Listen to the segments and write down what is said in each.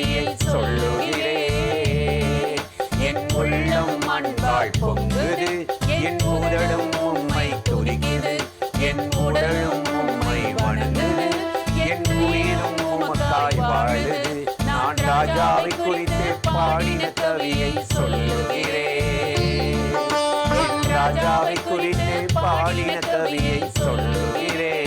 கவியை சொல்லுகிறேன். என் உள்ளம் அன்பால் பொங்குது, என் உதடும் உம்மை துதிக்குது, என் உடலும் உம்மை வணங்குது, என் உயிரும் உமக்காய் வாழுது. நான் ராஜாவை குறித்து பாடின கவியை சொல்லுகிறேன். என் ராஜாவை குறித்து பாடின கவியை சொல்லுகிறேன்.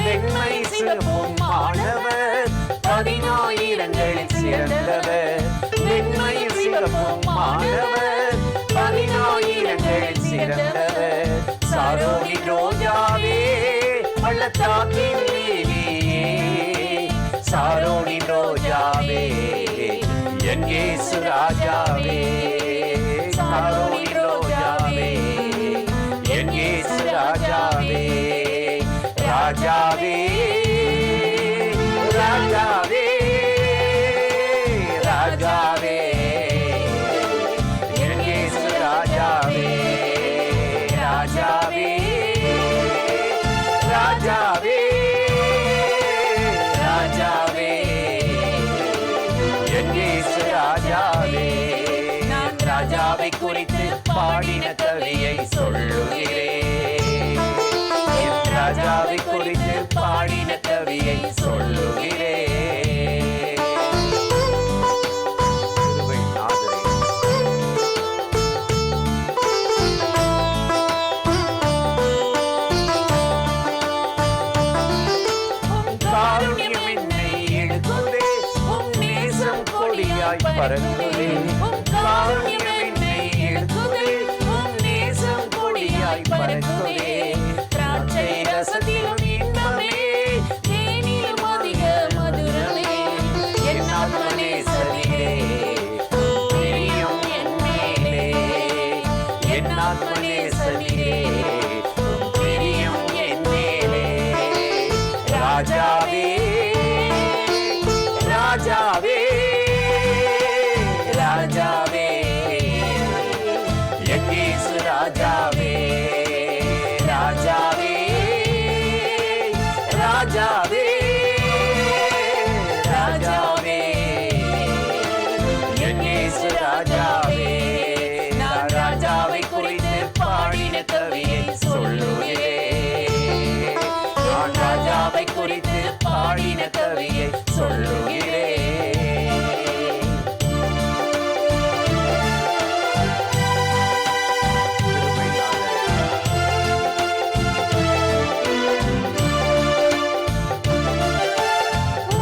வெண்மை சிறப்பும் ஆனவர், 10,000ங்களில் சிறந்தவர். வெண்மை சிறப்பும் ஆனவர், 10,000ங்களில் சிறந்தவர். சாரோனின் ரோஜாவே, பள்ளத்தாக்கின் லீலியே, சாரோனின் ரோஜாவே, என் இயேசு ராஜாவே. சாரோனின் ரோஜாவே, என் இயேசு ராஜாவே. ராஜாவே, ராஜாவே, ராஜாவே, என் இயேசு ராஜாவே. ராஜாவே, ராஜாவே, ராஜாவே, என் இயேசு ராஜாவே. நான் ராஜாவை குறித்து பாடின கவியை சொல்லுகிறேன். என் ராஜாவை குறித்து பாடின கவியை சொல்லுகிறேன். காருண்யம் என்னை இழுக்குதே, உம் நேசம் கொடியாய் பறக்குதே. காருண்யம் என்னை இழுக்குதே, உம் நேசம் கொடியாய் பறக்குதே. திராட்சை ரசத்திலும் இன்பமே, தேனிலும் அதிக மதுரமே. என் ஆத்ம நேசரே, பிரியம் என் மேலே. என் ஆத்ம நேசரே, பிரியம் என் மேலே. ராஜாவே, ராஜாவே, ராஜாவே, என் இயேசு ராஜாவே. ராஜாவே, ராஜாவே, ராஜாவே, என் இயேசு ராஜாவே. நான் ராஜாவை குறித்து பாடின கவியை சொல்லுகிறேன். நான் ராஜாவை குறித்து பாடின கவியை சொல்லுகிறேன்.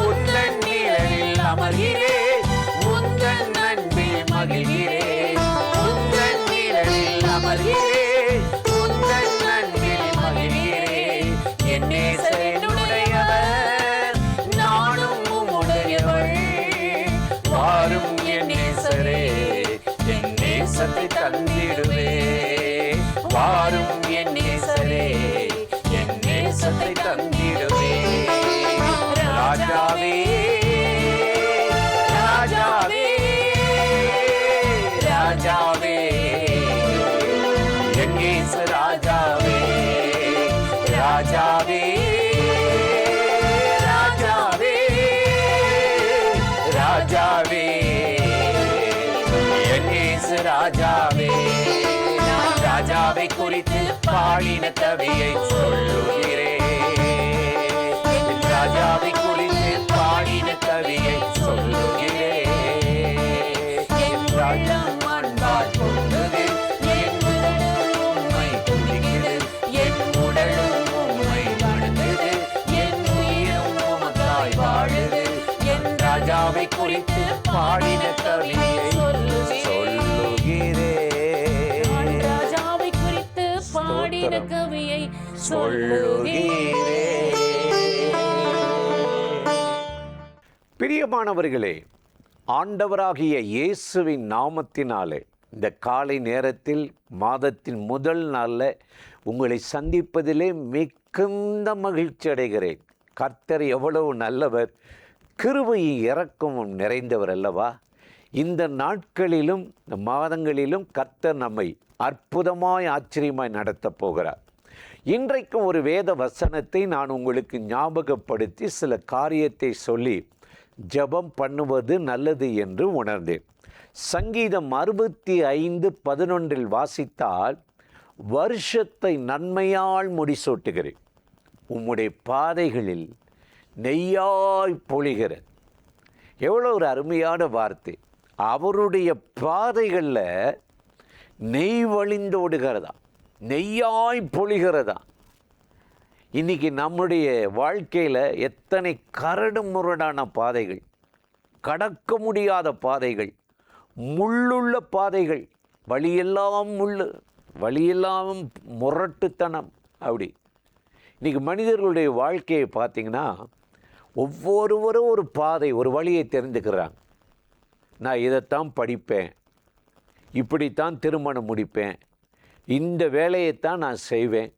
உந்தன் நிழலில் அமர்கிறேன், உந்தன் அன்பில் மகிழ்கிறேன். உந்தன் நிழலில் அமர்கிறேன், உந்தன் அன்பில் மகிழ்கிறேன். என் நேசனுடையவர், நானும் உம்முடையவள். வாரும் என் நேசரே, என் நேசத்தை தந்திடுவே. வாரும் என் நேசரே, என் நேசத்தை தந்திடுவே. ராஜாவே, ராஜாவே, ராஜாவே, என் இயேசு ராஜாவே. ராஜாவே, ராஜாவே, ராஜாவே, என் இயேசு ராஜாவே. நான் ராஜாவை குறித்து பாடின கவியை சொல்லுகிறேன். என் ராஜாவை குறித்து பாடின கவியை சொல்லுகிறேன். என் ராஜா அன்பால் பொங்குது, என் உடலும் உம்மை துதிக்குது, என் உடலும் உம்மை வணங்குது, என் உயிரும் உமக்காய் வாழுது. என் ராஜாவை குறித்து பாடின கவியை சொல்லுகிறேன். ராஜாவை குறித்து பாடின கவியை சொல்லுகிறேன். பிரியமானவர்களே, ஆண்டவராகிய இயேசுவின் நாமத்தினாலே இந்த காலை நேரத்தில் மாதத்தின் முதல் நாளில் உங்களை சந்திப்பதிலே மிகுந்த மகிழ்ச்சி அடைகிறேன். கர்த்தர் எவ்வளவு நல்லவர், கிருபையும் இரக்கமும் நிறைந்தவர் அல்லவா? இந்த நாட்களிலும் இந்த மாதங்களிலும் கர்த்தர் நம்மை அற்புதமாய் ஆச்சரியமாய் நடத்தப் போகிறார். இன்றைக்கும் ஒரு வேத வசனத்தை நான் உங்களுக்கு ஞாபகப்படுத்தி சில காரியத்தை சொல்லி ஜெபம் பண்ணுவது நல்லது என்று உணர்ந்தேன். சங்கீதம் 65:11 வாசித்தால், வருஷத்தை நன்மையால் முடிசூட்டுகிறேன், உம்முடைய பாதைகளில் நெய்யாய் பொழிகிற. எவ்வளோ ஒரு அருமையான வார்த்தை. அவருடைய பாதைகளில் நெய் வழிந்தோடுகிறதா, நெய்யாய் பொழிகிறதா. இன்றைக்கி நம்முடைய வாழ்க்கையில் எத்தனை கரடு முரடான பாதைகள், கடக்க முடியாத பாதைகள், முள்ளுள்ள பாதைகள், வழியெல்லாம் முள், வழியெல்லாம் முரட்டுத்தனம். அப்படி இன்றைக்கி மனிதர்களுடைய வாழ்க்கையை பார்த்திங்கன்னா, ஒவ்வொருவரும் ஒரு பாதை, ஒரு வழியை தெரிந்துக்கிறாங்க. நான் இதைத்தான் படிப்பேன், இப்படித்தான் திருமணம் முடிப்பேன், இந்த வேலையைத்தான் நான் செய்வேன்,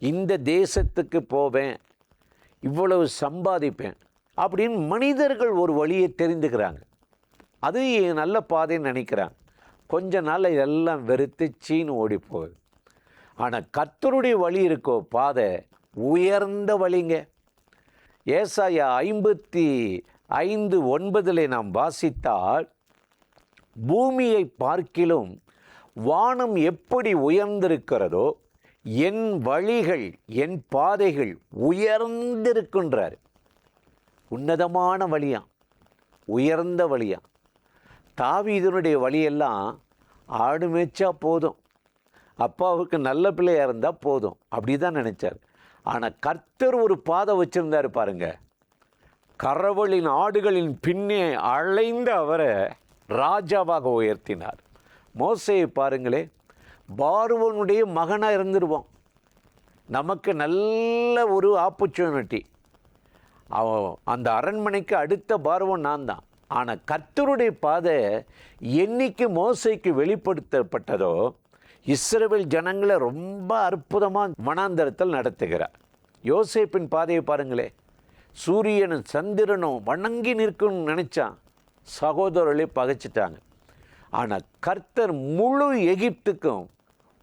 இந்த தேசத்துக்கு போவேன், இவ்வளவு சம்பாதிப்பேன் அப்படின்னு மனிதர்கள் ஒரு வழியை தெரிந்துக்கிறாங்க. அது நல்ல பாதைன்னு நினைக்கிறாங்க. கொஞ்ச நாள் இதெல்லாம் வெறுத்து சீனு ஓடி போகுது. ஆனால் கர்த்தருடைய வழி இருக்கோ பாதை உயர்ந்த வழிங்க. ஏசாயா 55:9 நாம் வாசித்தால், பூமியை பார்க்கிலும் வானம் எப்படி உயர்ந்திருக்கிறதோ என் வழிகள், என் பாதைகள் உயர்ந்திருக்கின்றார். உன்னதமான வழியாம், உயர்ந்த வழியாம். தாவீதுனுடைய வழியெல்லாம் ஆடு மேய்ச்சா போதும், அப்பாவுக்கு நல்ல பிள்ளையாக இருந்தால் போதும், அப்படி தான் நினச்சார். ஆனால் கர்த்தர் ஒரு பாதை வச்சுருந்தார் பாருங்க. கரவலின் ஆடுகளின் பின்னே அலைந்து அவரை ராஜாவாக உயர்த்தினார். மோசேயை பாருங்களே, பார்வோனுடைய மகனாக இருந்துருவோம், நமக்கு நல்ல ஒரு ஆப்பர்ச்சுனிட்டி. அந்த அரண்மனைக்கு அடுத்த பார்வோன் நான் தான். ஆனால் கர்த்தருடைய பாதை என்னைக்கு மோசேக்கு வெளிப்படுத்தப்பட்டதோ, இஸ்ரவேல் ஜனங்களை ரொம்ப அற்புதமாக வனாந்தரத்தில் நடத்துகிறார். யோசேப்பின் பாதையை பாருங்களே, சூரியனும் சந்திரனும் வணங்கி நிற்கணும்னு நினச்சான், சகோதரர்களே பகைச்சிட்டாங்க. ஆனால் கர்த்தர் முழு எகிப்துக்கும்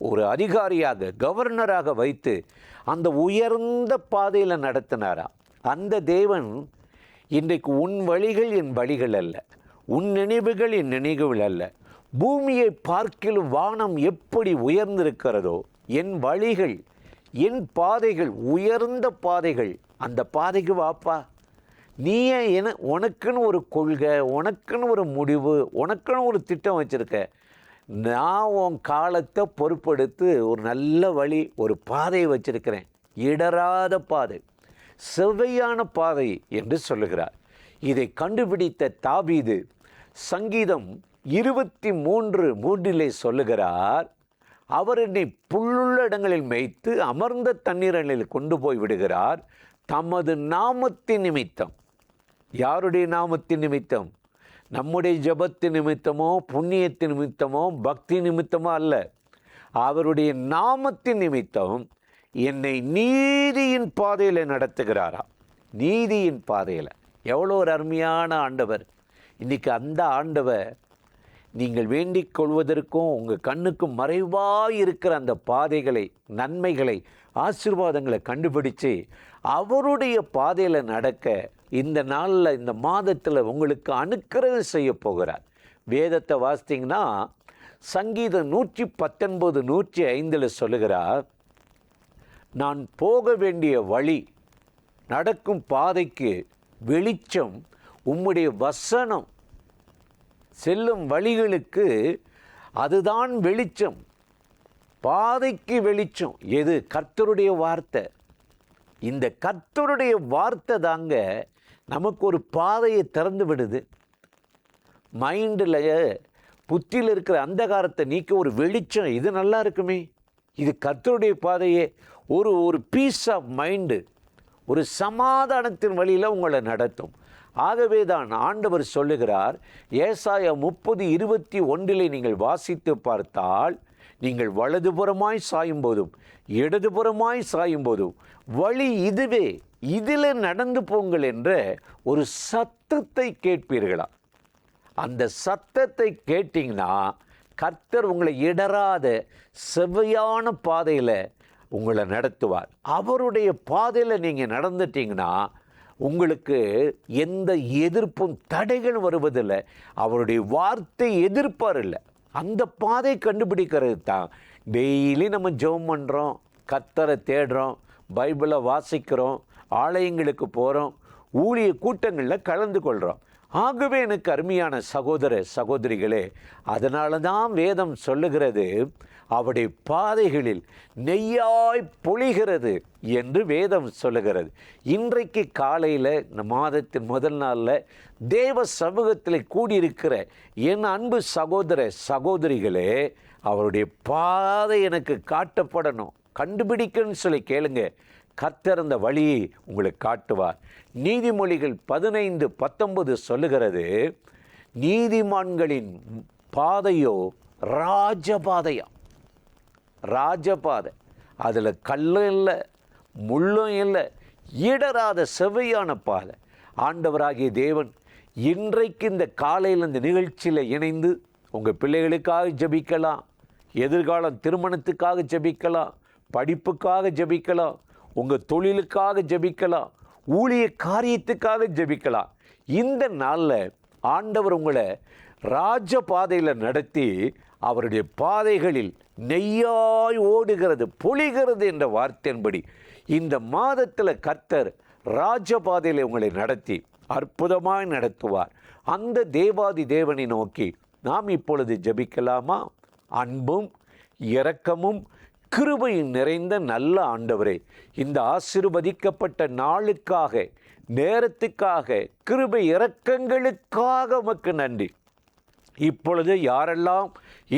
ஒரு அதிகாரியாக, கவர்னராக வைத்து அந்த உயர்ந்த பாதையில் நடத்தினாரா. அந்த தேவன் இன்றைக்கு உன் வழிகள் என் வழிகள் அல்ல, உன் நினைவுகள் என் நினைவுகள் அல்ல, பூமியை பார்க்கிலும் வானம் எப்படி உயர்ந்திருக்கிறதோ என் வழிகள், என் பாதைகள் உயர்ந்த பாதைகள். அந்த பாதைக்கு வாப்பா. நீ உனக்குன்னு ஒரு கொள்கை, உனக்குன்னு ஒரு முடிவு, உனக்குன்னு ஒரு திட்டம் வச்சுருக்க. நான் உன் காலத்தை பொறுப்பெடுத்து ஒரு நல்ல வழி, ஒரு பாதையை வச்சிருக்கிறேன், இடராத பாதை, செவ்வையான பாதை என்று சொல்லுகிறார். இதை கண்டுபிடித்த தாவீது சங்கீதம் 23:3 சொல்லுகிறார், அவர் என்னை புல்லுள்ள இடங்களில் மேய்த்து அமர்ந்த தண்ணீரில் கொண்டு போய் விடுகிறார், தமது நாமத்தின் நிமித்தம். யாருடைய நாமத்தின் நிமித்தம்? நம்முடைய ஜபத்தின் நிமித்தமோ, புண்ணியத்தின் நிமித்தமோ, பக்தி நிமித்தமோ அல்ல, அவருடைய நாமத்தின் நிமித்தம் என்னை நீதியின் பாதையில் நடத்துகிறாரா. நீதியின் பாதையில். எவ்வளோ ஒரு அருமையான ஆண்டவர். இன்றைக்கி அந்த ஆண்டவர் நீங்கள் வேண்டிக் கொள்வதற்கும் உங்கள் கண்ணுக்கும் மறைவாக இருக்கிற அந்த பாதைகளை, நன்மைகளை, ஆசீர்வாதங்களை கண்டுபிடிச்சு அவருடைய பாதையில் நடக்க இந்த நாளில், இந்த மாதத்தில் உங்களுக்கு அனுக்கிரகம் செய்ய போகிறார். வேதத்தை வாசித்தீங்கன்னா சங்கீதம் 119:105 சொல்லுகிறார், நான் போக வேண்டிய வழி, நடக்கும் பாதைக்கு வெளிச்சம் உம்முடைய வசனம், செல்லும் வழிகளுக்கு அதுதான் வெளிச்சம், பாதைக்கு வெளிச்சம். எது? கர்த்தருடைய வார்த்தை. இந்த கர்த்தருடைய வார்த்தை தாங்க நமக்கு ஒரு பாதையை திறந்து விடுது. மைண்டில், புத்தியில் இருக்கிற அந்தகாரத்தை நீக்க ஒரு வெளிச்சம். இது நல்லா இருக்குமே, இது கர்த்தருடைய பாதையே. ஒரு பீஸ் ஆஃப் மைண்டு, ஒரு சமாதானத்தின் வழியில் உங்களை நடத்தும். ஆகவே தான் ஆண்டவர் சொல்லுகிறார், ஏசாயா 30:21 நீங்கள் வாசித்து பார்த்தால், நீங்கள் வலதுபுறமாய் சாயும் போதும் இடதுபுறமாய் சாயும் போதும் வழி இதுவே, இதில் நடந்து போங்கள் என்ற ஒரு சத்தத்தை கேட்பீர்களா. அந்த சத்தத்தை கேட்டிங்கன்னா கர்த்தர் உங்களை இடராத செவ்வையான பாதையில் உங்களை நடத்துவார். அவருடைய பாதையில் நீங்கள் நடந்துட்டீங்கன்னா உங்களுக்கு எந்த எதிர்ப்பும் தடைகளும் வருவதில்லை. அவருடைய வார்த்தை எதிர்ப்பார் இல்லை. அந்த பாதை கண்டுபிடிக்கிறது தான் டெய்லி நம்ம ஜெபம் பண்ணுறோம், கர்த்தரை தேடுறோம், பைபிளை வாசிக்கிறோம், ஆலயங்களுக்கு போகிறோம், ஊழிய கூட்டங்களில் கலந்து கொள்கிறோம். ஆகவே எனக்கு அருமையான சகோதர சகோதரிகளே, அதனால தான் வேதம் சொல்லுகிறது அவருடைய பாதைகளில் நெய்யாய் பொழிகிறது என்று வேதம் சொல்லுகிறது. இன்றைக்கு காலையில் இந்த மாதத்தின் முதல் நாளில் தேவ சமூகத்தில் கூடியிருக்கிற என் அன்பு சகோதர சகோதரிகளே, அவருடைய பாதை எனக்கு காட்டப்படணும், கண்டுபிடிக்கணும்னு சொல்லி கேளுங்க. கர்த்தர் அந்த வழியை உங்களுக்கு காட்டுவார். நீதிமொழிகள் 15:19 சொல்லுகிறது, நீதிமான்களின் பாதையோ ராஜபாதையா. ராஜபாதை, அதில் கல்லும் இல்லை முள்ளும் இல்லை, இடராத செவ்வையான பாதை. ஆண்டவராகிய தேவன் இன்றைக்கு இந்த காலையில் இந்த நிகழ்ச்சியில் இணைந்து உங்கள் பிள்ளைகளுக்காக ஜெபிக்கலாம், எதிர்காலம் திருமணத்துக்காக ஜெபிக்கலாம், படிப்புக்காக ஜெபிக்கலாம், உங்கள் தொழிலுக்காக ஜெபிக்கலாம், ஊழிய காரியத்துக்காக ஜெபிக்கலாம். இந்த நாளில் ஆண்டவர் உங்களை ராஜ பாதையில் நடத்தி அவருடைய பாதைகளில் நெய்யாய் ஓடுகிறது பொழிகிறது என்ற வார்த்தையின்படி இந்த மாதத்தில் கர்த்தர் ராஜபாதையில் உங்களை நடத்தி அற்புதமாய் நடத்துவார். அந்த தேவாதி தேவனை நோக்கி நாம் இப்பொழுது ஜெபிக்கலாமா? அன்பும் இரக்கமும் கிருபையும் நிறைந்த நல்ல ஆண்டவரே, இந்த ஆசீர்வதிக்கப்பட்ட நாளுக்காக, நேரத்துக்காக, கிருபை இரக்கங்களுக்காக உமக்கு நன்றி. இப்பொழுது யாரெல்லாம்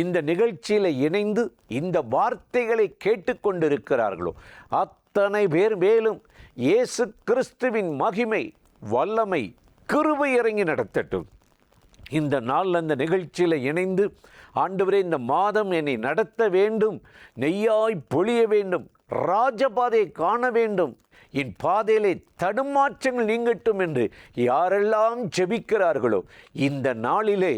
இந்த நிகழ்ச்சியில் இணைந்து இந்த வார்த்தைகளை கேட்டுக்கொண்டிருக்கிறார்களோ அத்தனை பேர் மேலும் இயேசு கிறிஸ்துவின் மகிமை, வல்லமை, கிருபை இறங்கி நடத்தட்டும். இந்த நாள் அந்த நிகழ்ச்சியில் இணைந்து ஆண்டவரே, இந்த மாதம் என்னை நடத்த வேண்டும், நெய்யாய் பொழிய வேண்டும், ராஜபாதையை காண வேண்டும், என் பாதையிலே தடுமாற்றங்கள் நீங்கட்டும் என்று யாரெல்லாம் ஜெபிக்கிறார்களோ இந்த நாளிலே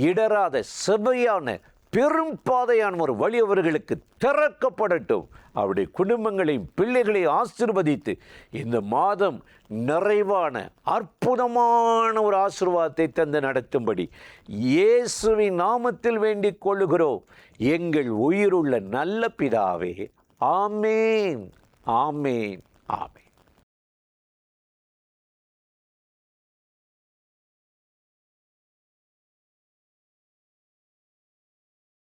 இடராத செவ்வையான பெரும் பாதையான ஒரு வழி அவர்களுக்கு திறக்கப்படட்டும். அவருடைய குடும்பங்களையும் பிள்ளைகளையும் ஆசீர்வதித்து இந்த மாதம் நிறைவான அற்புதமான ஒரு ஆசீர்வாதத்தை தந்து நடத்தும்படி இயேசுவின் நாமத்தில் வேண்டிக் கொள்ளுகிறோம் எங்கள் உயிருள்ள நல்ல பிதாவே. ஆமேன், ஆமேன், ஆமேன்.